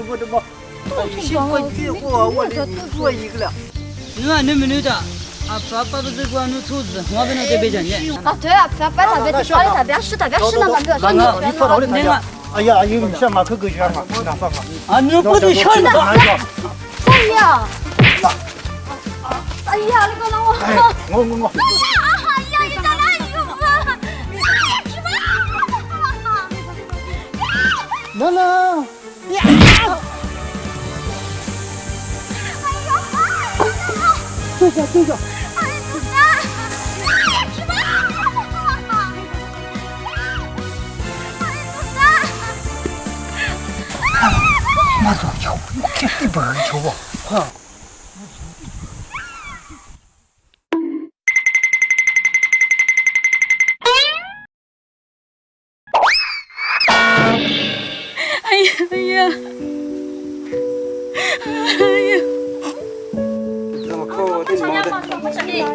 我的妈！幸亏遇我的你做一个了。你们那的，爸爸不是光弄兔子，我不能这边讲的。啊，对啊，特别特别是那个，你坐到的台上。哎呀，有你上马可给上马，那放放。啊，你不得笑的。哎呀，哎呀，你搞到我。我。哎呀，你咋来一个嘛？能。对着。妈做球，肯定不会球吧？哈。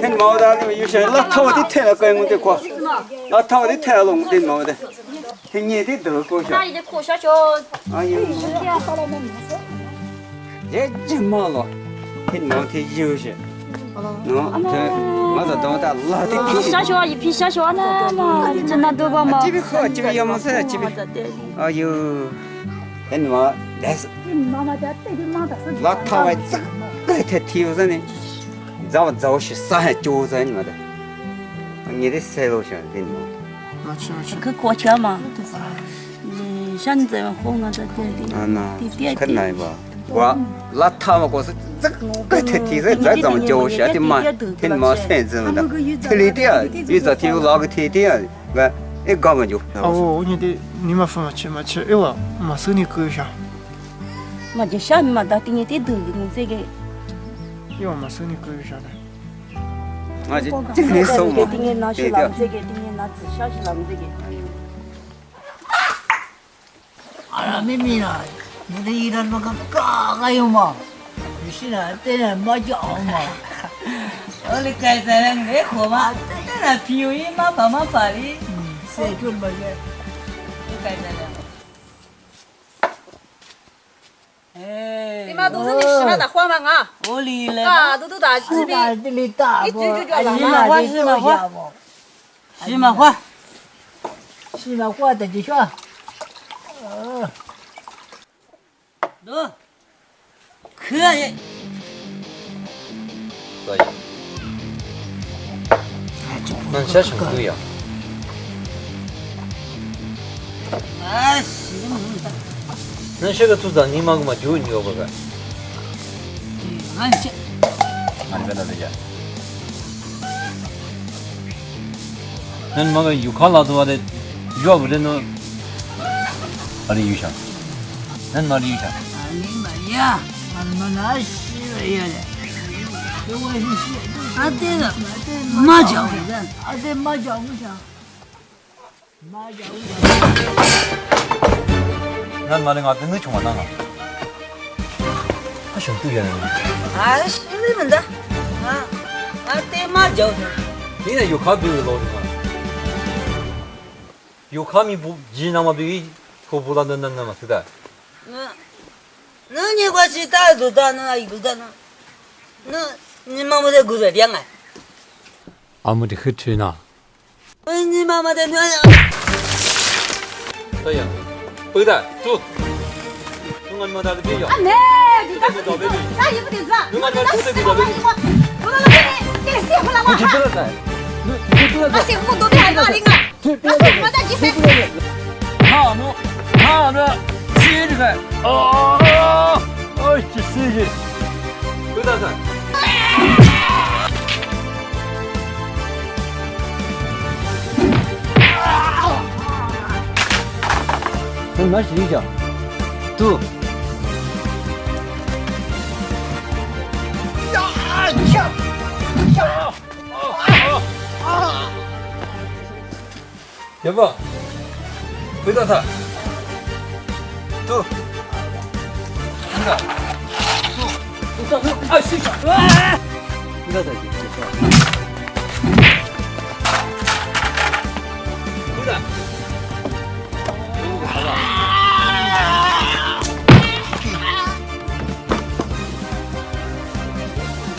天毛的，你有些老头的太了，该我得过；老头的太了，我得毛的。天年的都过去。那你的苦小球。哎呦，这毛了，天毛的有些。我这到大老的皮。小球一批小球呢嘛，真的多吧嘛？这边好，这边要么是这边。哎呦，天毛但是。老头还这个太体育上呢。早早些上海就在你们的，你的塞路上的嘛。去过桥嘛，现在红了的那可难吧？我那他们我是这个太体育在这么教下的嘛，天嘛山子的，特里的，有这体育那个特的，我一搞么就。哦，你们分去嘛去，哎我嘛手里够下。嘛就下面嘛到今年的头，你这个。要嘛手里够下的。我就这个手嘛，对的。这个今年拿纸小去了，这个。啊，妹妹啦，你的衣裳那个嘎有嘛？你是哪在那没脚嘛？我的该在那爱喝嘛，在那皮油衣嘛，爸妈发的，谁做嘛的？我该在那。哎，你妈都是你洗了的花嘛啊？我理了。啊，都大几大这里大不？西马花，西马花的就说。走，可以。可以。那下成对呀。哎，行。那这个组长你妈个嘛就你要不个？俺去。俺这边那边。那你妈个有考拉多的，要不然呢？哪里有想？那哪里有想？你妈呀！俺们那洗了呀的，给我是洗。啊对了，麻将的，啊对麻将不想。麻将不想。那妈的俺真的穷啊那个，他想对呀。啊，是你们的，啊对麻将的。现在有卡比有老的嘛？有卡米不，几那么比可不然那嘛是的。那你关系大多大那一个大那，那你妈妈的狗在两啊？俺们的很吹呐。你妈妈的那。对呀。回来，走。我们那的别要。啊妹，你干什么？啥也不得做。我们那都在别要。我到那给你洗回来嘛。你不要在，你不要在。那洗我都得还哪里啊？那洗我在几岁？好的，接着来。哎，这事情。回来噻。那哪洗一下？走。要不，回到他。走。那个。走。走。啊，洗手。回到他去。回来。好了。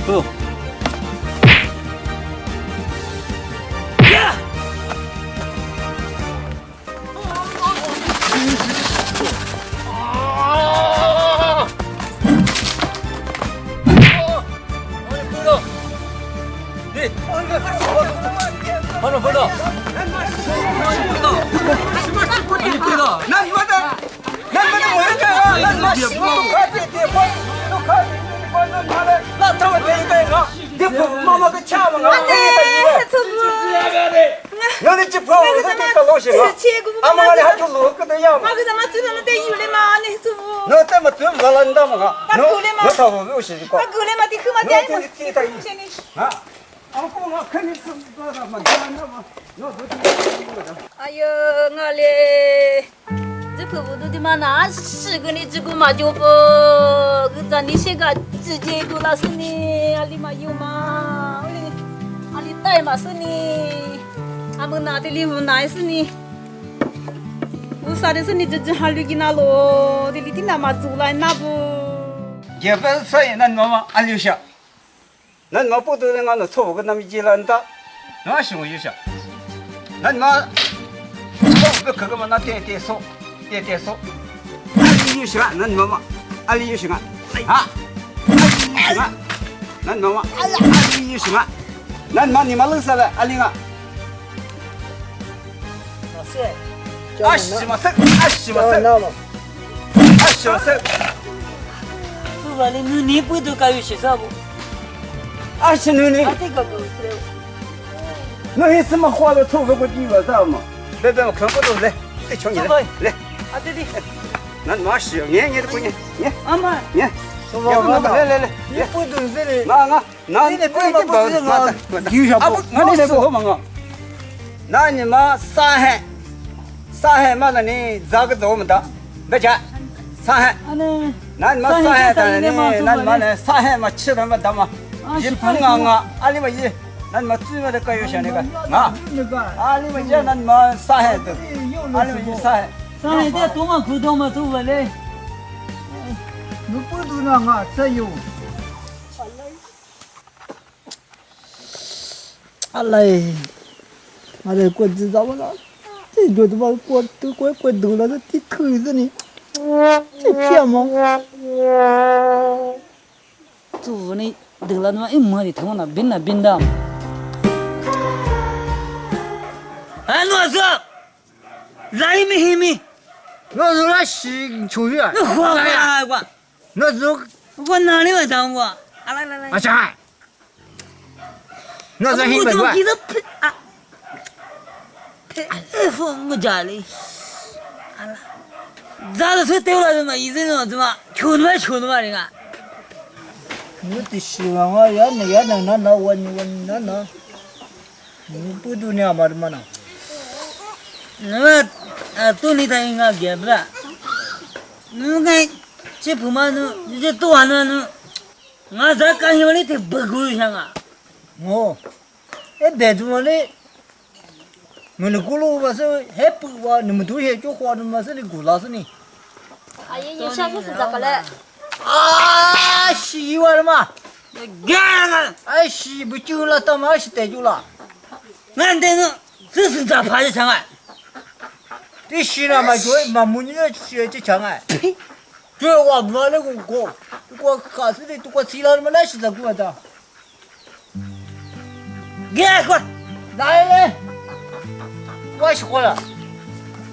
走。呀！放着，那你们的，我也干啊！那都看这地方，都看这地方，那拿来，那他们这一代啊，地方妈妈个掐嘛，我有的地方我是这个老些了，俺们那里还就路个的样嘛。那怎么怎么了？你怎么个？那他们有些个。啊。我肯定是不知道嘛，那不哎呦，我嘞，这婆婆的嘛那是个你这个嘛就不，个咱你些个直接都那是你，阿里嘛有嘛，阿里带嘛是你，阿们拿的礼物拿是你，我啥的是你这哈绿给那咯，的里的那嘛做来那不，也不是说那妈妈俺留下。那你妈不都人俺那错误跟他们一了的，那行我就想，那你妈错误可个嘛那点数，俺里有些个，那你妈妈，俺里有些个，啊，俺里有些个，那你妈妈，俺里有些个，那你妈你妈弄啥了？俺里个，俺西嘛生，不管你不都该有些啥不？俺是女的，这个不是。那有什么花的错误不地方上嘛？别我看不懂来，再瞧你来，来，啊对对，那你妈是你的姑娘，你，阿妈，你，来，你不懂这里，那你不要把我丢下不？我来不好嘛我。那你妈上海嘛那你咋个做么的？别讲，上海，那你妈上海的呢？那你妈呢？上海嘛吃的嘛大嘛？日本啊，阿里嘛一，那你妈最么的个有想那个啊？阿里嘛一，那你妈上海的，阿里嘛一上海。上海的多么苦多么走不来。你不懂那个这有。阿来，阿来过知道不啦？这就他妈过懂了，这头子呢？这骗吗？做呢，得了那一摸的头那冰的。哎，我说，来没黑没？我是那洗球员，那活该我，那是我哪里会当我？啊来，阿强，那是黑本怪。我家里，咋子说对了怎么？一直怎么？求他妈人啊！我的希望我也能那我那，你不懂那嘛的嘛呢？那么多你他应该给不啦？你看这不嘛呢？你这多少呢？我咋感觉你得不够香啊？哦，哎，别做嘞。我那咕噜吧是还不哇，你们都些就花的嘛是你咕老是你。阿姨，你下次是咋个嘞？啊，洗完了嘛？干了！哎，洗不久了，他妈洗太久了。俺这个这是咋爬的墙啊？这洗了嘛，就嘛没人洗这墙啊。这我那个我卡死的，我洗了嘛那洗的过的。干快！来，我洗过了。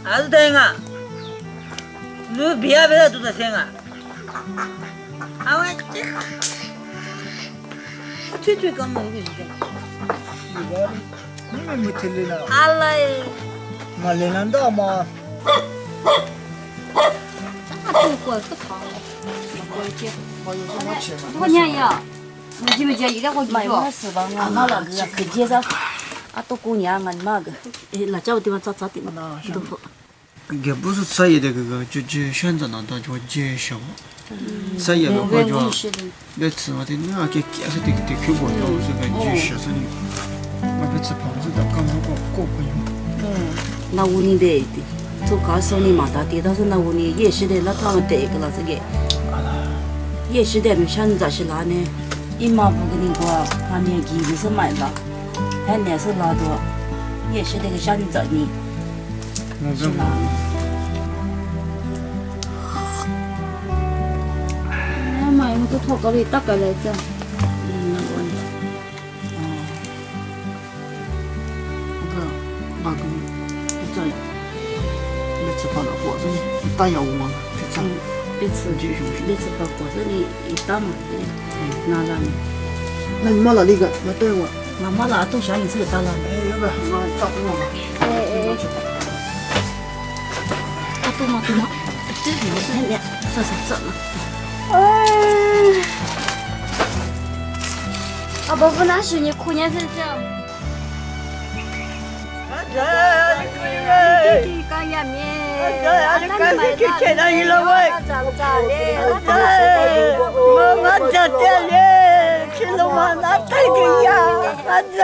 还是等啊？你别都在听啊！啊我这吹干嘛的？你们没听呢？阿来，嘛来难道嘛？那这过不长了，我年呀，我记不记得我买嘛是吧？俺妈那个可介绍，啊都过年俺妈个，那家伙地方咋的嘛？都好。也不是啥也的个，就选择那就介绍。啥也不会就，那吃嘛的那给是得去过要是个介绍是的，我别吃胖子的，刚好过朋友。那屋里的，做搞手的嘛大的，但是那屋里也是的，那他们得个那这个，也是的，没想咋是那呢？ 이마 부근이고 하면 기기서 말라. 해내서 나도也是那个小女子你，是吧？哎妈呀，我头高里大概来着。那个，那个，这样，没吃饭了，或者打药物嘛，这样。别吃个果子里一打嘛，拿着呢。那你妈哪里个？那对我。妈妈那都想你自己打了。哎，要不然我打不了嘛。对嘛，这里面看见，这是怎么？啊，伯父，那是你哭年分这。这个呀面，这个去见到你了喂。我这里去了嘛，那太对呀，俺这。